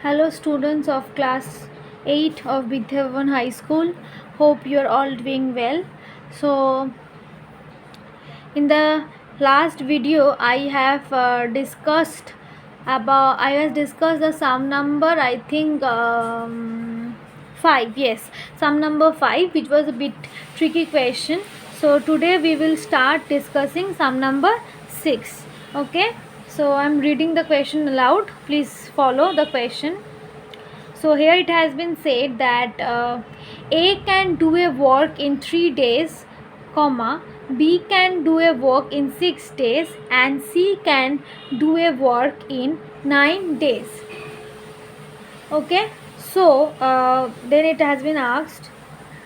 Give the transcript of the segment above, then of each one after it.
Hello, students of class 8 of Vidyavan High School. Hope you are all doing well. So, in the last video, I has discussed the sum number. I think 5. Yes, sum number 5, which was a bit tricky question. So today we will start discussing sum number 6. Okay. So I'm reading the question aloud. Please follow the question. So here it has been said that A can do a work in 3 days, comma, B can do a work in 6 days, and C can do a work in 9 days. Okay, so then it has been asked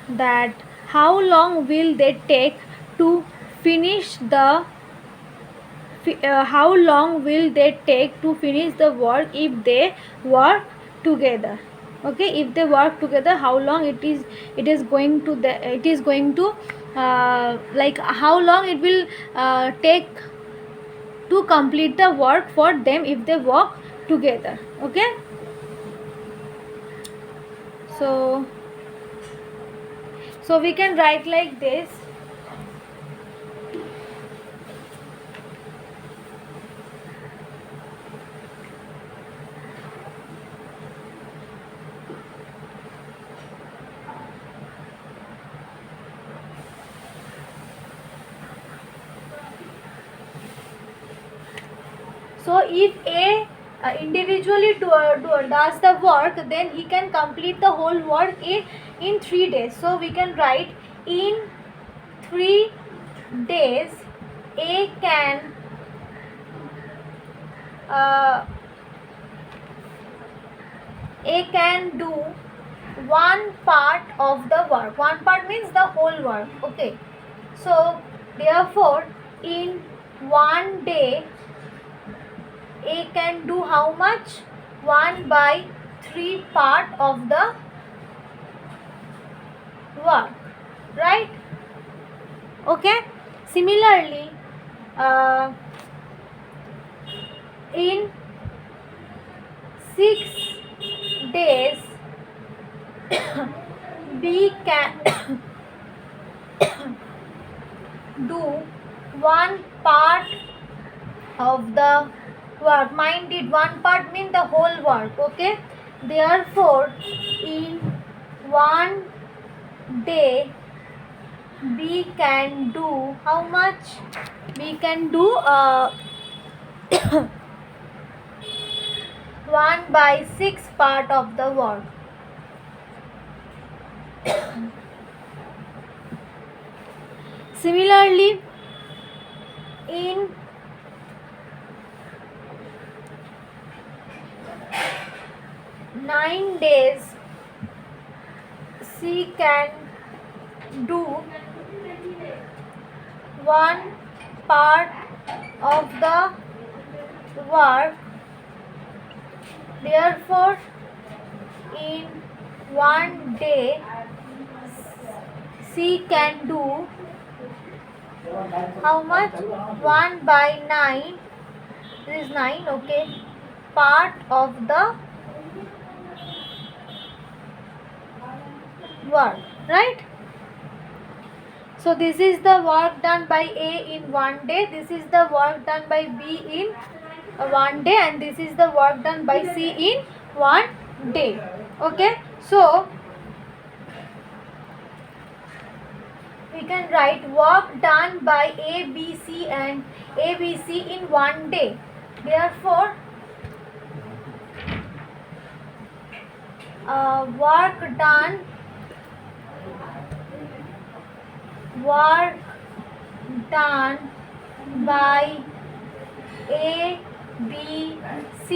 that how long will they take to finish the how long will they take to finish the work if they work together. Okay, if they work together, how long it is going to like how long it will take to complete the work for them if they work together. Okay, so we can write like this. So if A individually does the work, then he can complete the whole work in 3 days. So we can write in 3 days A can uh, do one part of the work. One part means the whole work. Okay. So therefore in 1 day A can do how much? 1/3 part of the work, right? Okay. Similarly, uh, in 6 days, B can do one part of the work. Mind it, one part means the whole work. Okay. Therefore, in 1 day, B can do how much? B can do 1/6 part of the work. Similarly, in 9 days, C can do one part of the work. Therefore, in 1 day, C can do how much? 1/9. This is 9. Okay, part of the work, right? So this is the work done by A in 1 day, this is the work done by B in 1 day, and this is the work done by C in 1 day. Okay, so we can write work done by A, B, C and A, B, C in 1 day. Therefore, work done by A, B, C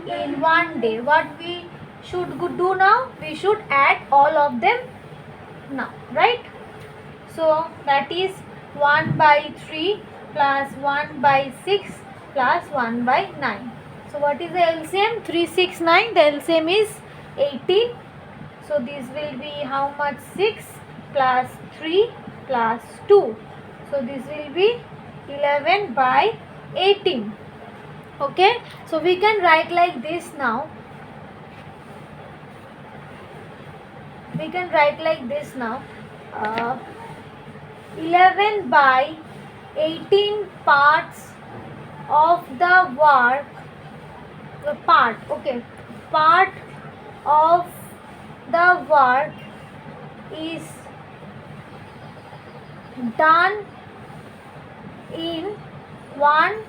in 1 day. What we should do now? We should add all of them now, right? So that is 1/3 plus 1/6 plus 1/9. So what is the LCM? 3, 6, 9. The LCM is 18. So this will be how much? 6 plus 3 plus 2. So this will be 11/18. Okay, so we can write like this now. we can write like this now. 11 by 18 parts of the work, part of the work is done in one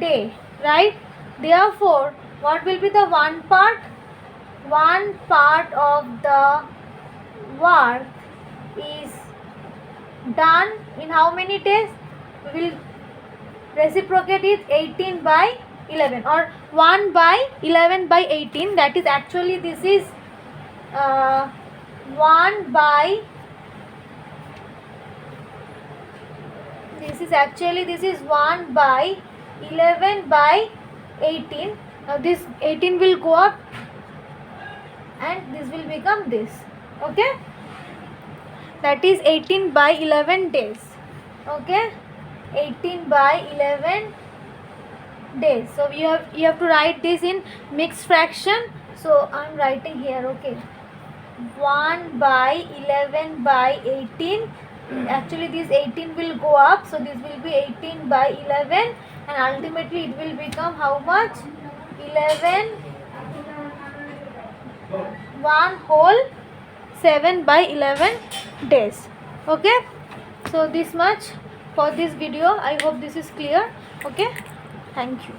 day, right? Therefore, what will be the one part? One part of the work is done in how many days? We will reciprocate it 18 by 11 or 1 by 11 by 18. That is actually this is 1 by this is 1 by 11 by 18. Now this 18 will go up and this will become this. Okay, that is 18 by 11 days. Okay, 18 by 11 days. So you have to write this in mixed fraction. So I am writing here. Okay, 1 by 11 by 18. Actually this 18 will go up, so this will be 18 by 11 and ultimately it will become how much? 11 1 whole 7 by 11 days. Okay, so this much for this video. I hope this is clear. Okay, thank you.